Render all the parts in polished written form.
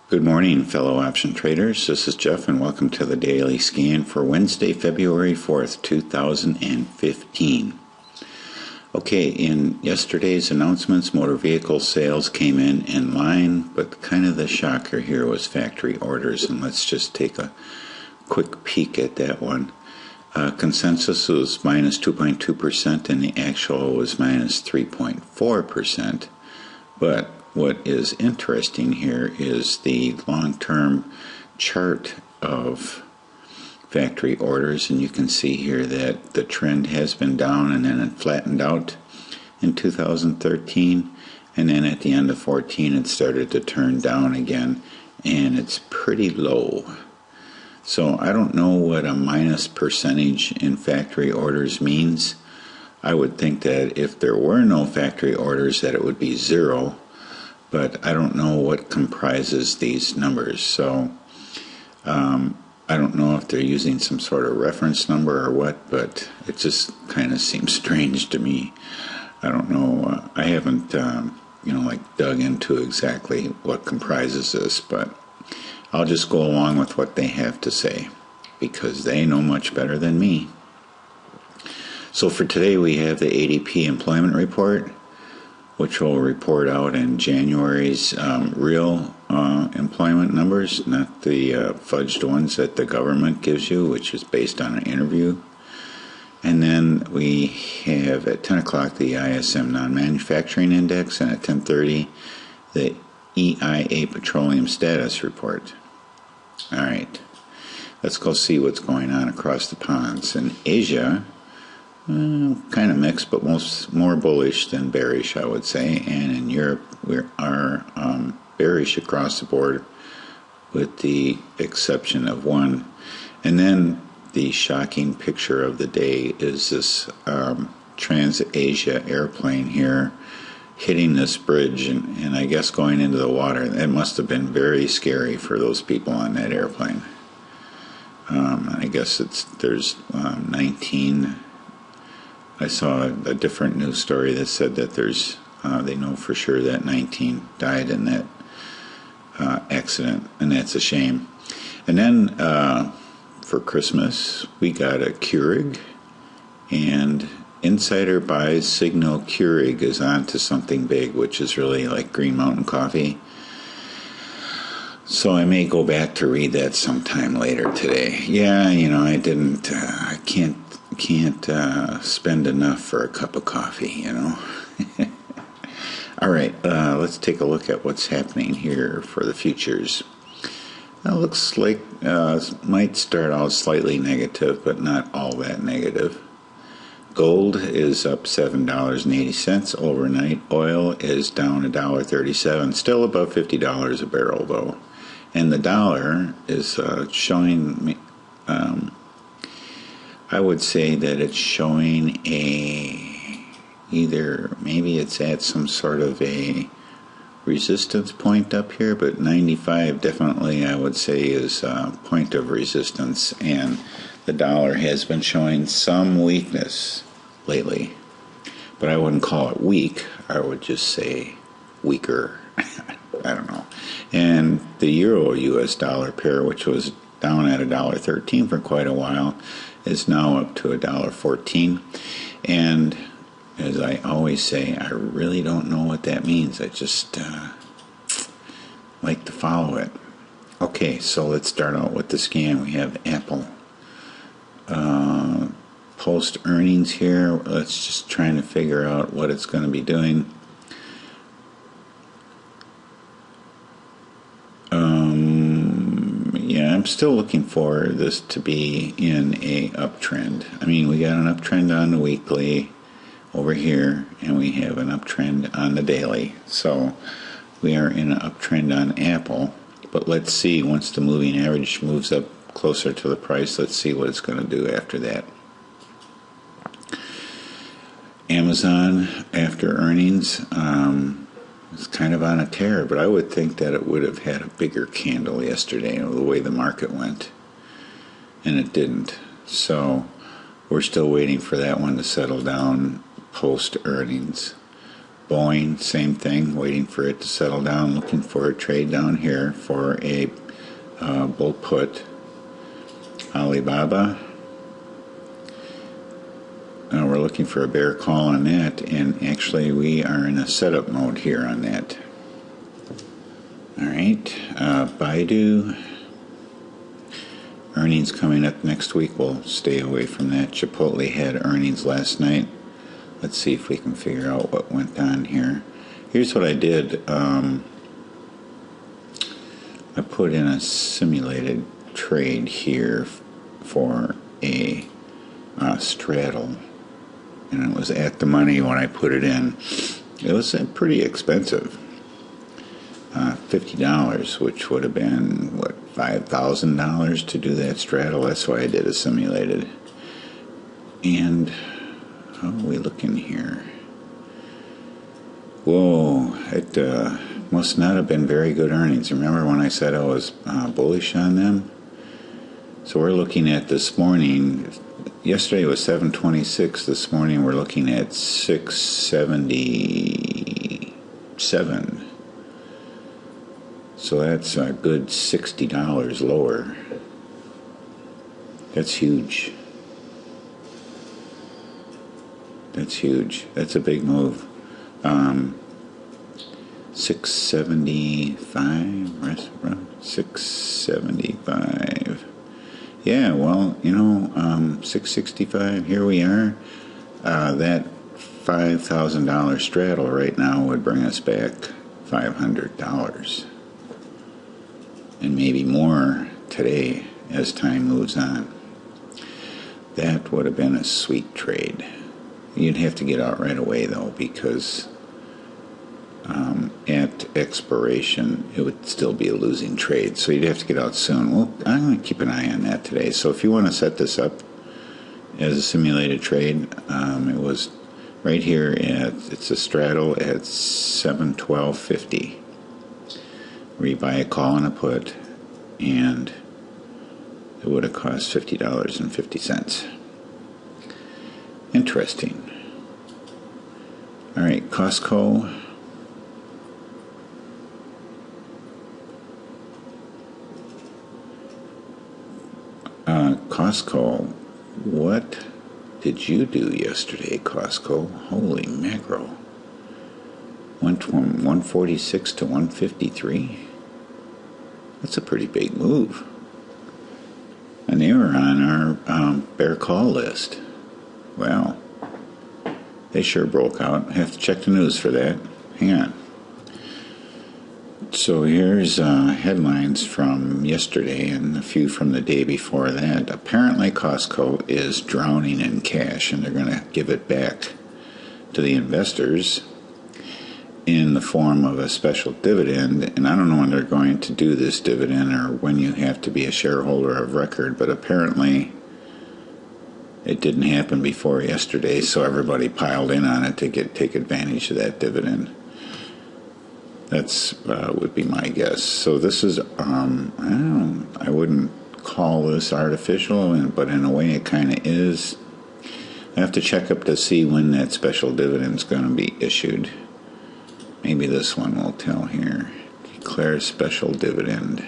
Good morning, fellow option traders. This is Jeff, and welcome to the Daily Scan for Wednesday, February 4th, 2015. Okay, in yesterday's announcements, motor vehicle sales came in line, but kind of the shocker here was factory orders, and let's just take a quick peek at that one. Consensus was minus 2.2%, and the actual was minus 3.4%, but what is interesting here is the long-term chart of factory orders, and you can see here that the trend has been down and then it flattened out in 2013, and then at the end of 14 it started to turn down again, and it's pretty low. So I don't know what a minus percentage in factory orders means. I would think that if there were no factory orders that it would be zero, but I don't know what comprises these numbers, so I don't know if they're using some sort of reference number or what, but it just kind of seems strange to me. I don't know. I haven't, dug into exactly what comprises this, but I'll just go along with what they have to say because they know much better than me. So for today, we have the ADP employment report, which will report out in January's real employment numbers, not the fudged ones that the government gives you, which is based on an interview. And then we have at 10 o'clock the ISM non-manufacturing index, and at 10:30 the EIA petroleum status report. All right, let's go see what's going on across the ponds. In Asia, kind of mixed, but more bullish than bearish, I would say. And in Europe, we are bearish across the board, with the exception of one. And then the shocking picture of the day is this Trans-Asia airplane here hitting this bridge and I guess going into the water. It must have been very scary for those people on that airplane. I guess there's 19. I saw a different news story that said that they know for sure that 19 died in that accident, and that's a shame. And then for Christmas, we got a Keurig, and insider buys signal Keurig is on to something big, which is really like Green Mountain Coffee. So I may go back to read that sometime later today. Yeah, I didn't, I can't spend enough for a cup of coffee, All right, let's take a look at what's happening here for the futures. It looks like might start out slightly negative, but not all that negative. Gold is up $7.80 overnight. Oil is down $1.37, still above $50 a barrel though. And the dollar is showing I would say that it's showing maybe it's at some sort of a resistance point up here, but 95 definitely I would say is a point of resistance, and the dollar has been showing some weakness lately, but I wouldn't call it weak. I would just say weaker. I don't know. And the euro US dollar pair, which was down at $1.13 for quite a while, is now up to $1.14. And as I always say, I really don't know what that means. I just like to follow it. Okay, so let's start out with the scan. We have Apple. Post earnings here. Let's just try to figure out what it's going to be doing. Yeah, I'm still looking for this to be in a uptrend. I mean, we got an uptrend on the weekly over here, and we have an uptrend on the daily. So we are in an uptrend on Apple. But let's see, once the moving average moves up closer to the price, let's see what it's going to do after that. Amazon, after earnings, is kind of on a tear, but I would think that it would have had a bigger candle yesterday, the way the market went, and it didn't. So we're still waiting for that one to settle down post earnings. Boeing, same thing, waiting for it to settle down, looking for a trade down here for a bull put. Alibaba, we're looking for a bear call on that, and actually we are in a setup mode here on that. Alright, Baidu, earnings coming up next week. We'll stay away from that. Chipotle had earnings last night. Let's see if we can figure out what went on here. Here's what I did. I put in a simulated trade here for a straddle, and it was at the money when I put it in. It was pretty expensive, $50, which would have been what, $5,000 to do that straddle. That's why I did a simulated. And how are we looking here? Whoa, it must not have been very good earnings. Remember when I said I was bullish on them? So we're looking at this morning, yesterday was 726, this morning we're looking at 677. So that's a good $60 lower. That's huge. That's huge. That's a big move. 675, 675. Yeah, well, 665, here we are. That $5,000 straddle right now would bring us back $500. And maybe more today as time moves on. That would have been a sweet trade. You'd have to get out right away, though, because at expiration, it would still be a losing trade. So you'd have to get out soon. Well, I'm going to keep an eye on that today. So if you want to set this up as a simulated trade, it was right here it's a straddle at 712.50. Where you buy a call and a put, and it would have cost $50.50. Interesting. All right, Costco. Costco, what did you do yesterday, Costco? Holy mackerel. Went from 146 to 153. That's a pretty big move. And they were on our bear call list. Well, they sure broke out. I have to check the news for that. Hang on. So here's headlines from yesterday and a few from the day before that. Apparently Costco is drowning in cash, and they're going to give it back to the investors in the form of a special dividend. And I don't know when they're going to do this dividend or when you have to be a shareholder of record, but apparently it didn't happen before yesterday, so everybody piled in on it to take advantage of that dividend. That's would be my guess. So this is, I wouldn't call this artificial, but in a way it kind of is. I have to check up to see when that special dividend is going to be issued. Maybe this one will tell here. Declare special dividend.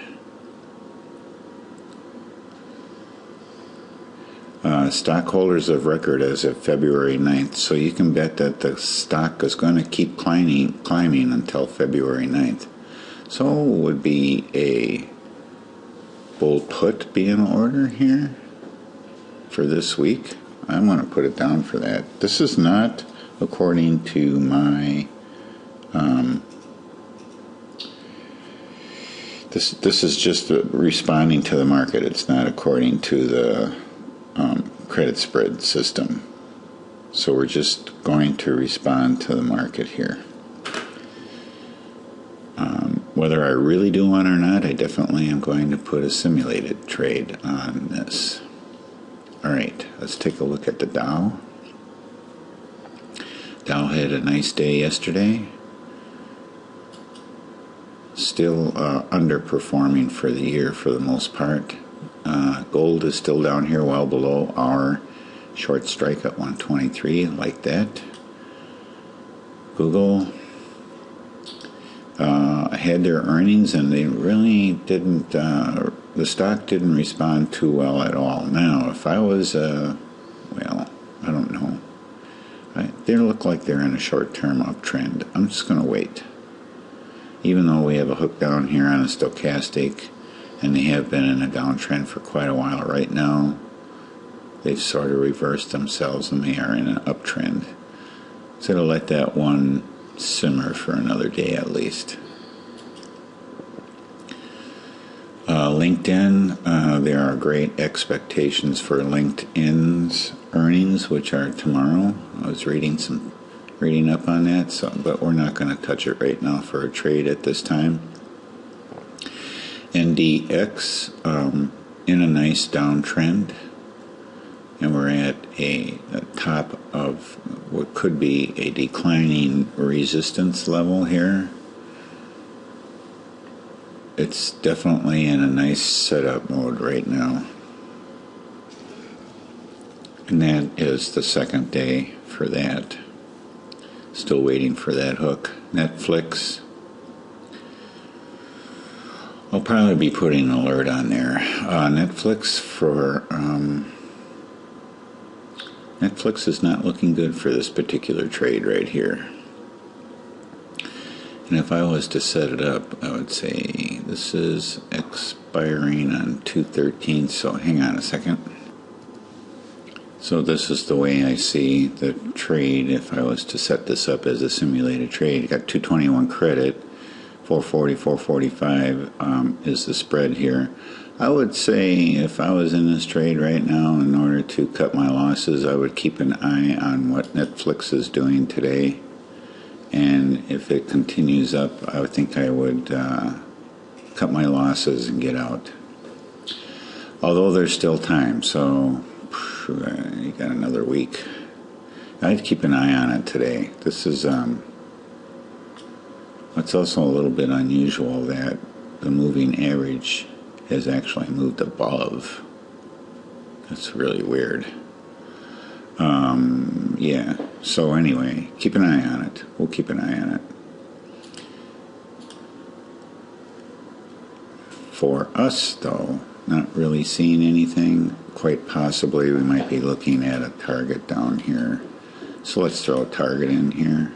Stockholders of record as of February 9th. So you can bet that the stock is going to keep climbing until February 9th. So would be a bull put be in order here for this week? I'm going to put it down for that. This is not according to my this is just responding to the market. It's not according to the credit spread system. So we're just going to respond to the market here. Whether I really do one or not, I definitely am going to put a simulated trade on this. Alright, let's take a look at the Dow. Dow had a nice day yesterday. Still underperforming for the year for the most part. Gold is still down here well below our short strike at 123, like that. Google had their earnings, and they really didn't, the stock didn't respond too well at all. Now, if I was, well, I don't know. They look like they're in a short-term uptrend. I'm just going to wait. Even though we have a hook down here on a stochastic, and they have been in a downtrend for quite a while right now, they've sort of reversed themselves and they are in an uptrend. So to let that one simmer for another day at least. LinkedIn, there are great expectations for LinkedIn's earnings, which are tomorrow. I was reading up on that, but we're not going to touch it right now for a trade at this time. NDX in a nice downtrend, and we're at a top of what could be a declining resistance level here. It's definitely in a nice setup mode right now. And that is the second day for that. Still waiting for that hook. Netflix. I'll probably be putting an alert on there. Netflix is not looking good for this particular trade right here. And if I was to set it up, I would say this is expiring on 2/13, so hang on a second. So this is the way I see the trade if I was to set this up as a simulated trade. You got 221 credit, 440, 445 is the spread here. I would say if I was in this trade right now, in order to cut my losses, I would keep an eye on what Netflix is doing today. And if it continues up, I would think I would cut my losses and get out. Although there's still time, so you got another week. I'd keep an eye on it today. This is it's also a little bit unusual that the moving average has actually moved above. That's really weird. Yeah, so anyway, keep an eye on it. We'll keep an eye on it. For us, though, not really seeing anything. Quite possibly we might be looking at a target down here. So let's throw a target in here.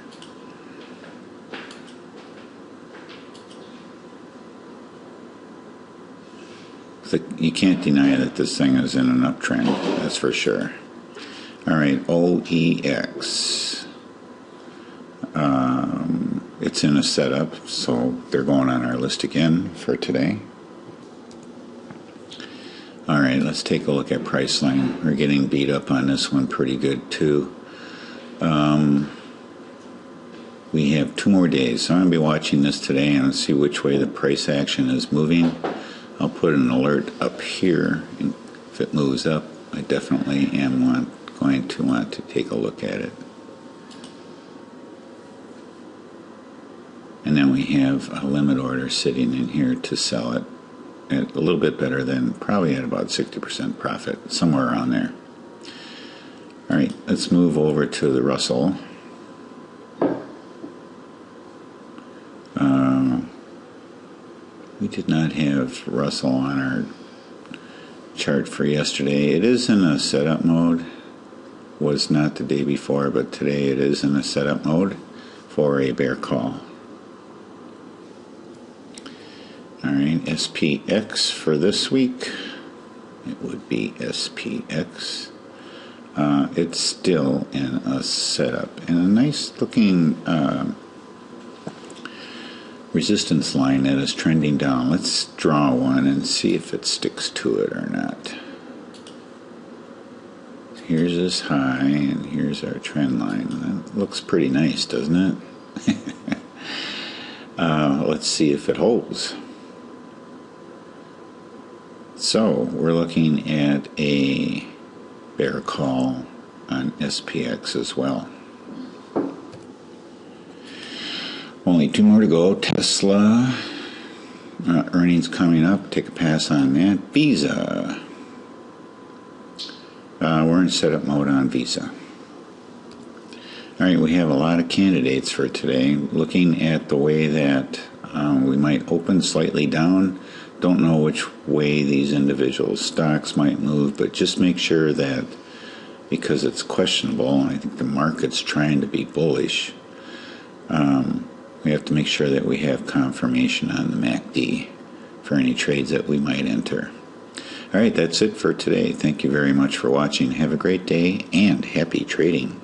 You can't deny that this thing is in an uptrend, that's for sure. All right, OEX. It's in a setup, so they're going on our list again for today. All right, let's take a look at Priceline. We're getting beat up on this one pretty good too. We have 2 more days, so I'm going to be watching this today and see which way the price action is moving. I'll put an alert up here, and if it moves up, I definitely am going to want to take a look at it. And then we have a limit order sitting in here to sell it at a little bit better than, probably at about 60% profit, somewhere around there. All right, let's move over to the Russell. We did not have Russell on our chart for yesterday. It is in a setup mode. Was not the day before, but today it is in a setup mode for a bear call. All right, SPX for this week. It would be SPX. It's still in a setup and a nice looking resistance line that is trending down. Let's draw one and see if it sticks to it or not. Here's this high and here's our trend line. That looks pretty nice, doesn't it? Let's see if it holds. So we're looking at a bear call on SPX as well. Only 2 more to go. Tesla, earnings coming up. Take a pass on that. Visa. We're in setup mode on Visa. All right, we have a lot of candidates for today. Looking at the way that we might open slightly down. Don't know which way these individual stocks might move, but just make sure that because it's questionable, I think the market's trying to be bullish, we have to make sure that we have confirmation on the MACD for any trades that we might enter. All right, that's it for today. Thank you very much for watching. Have a great day and happy trading.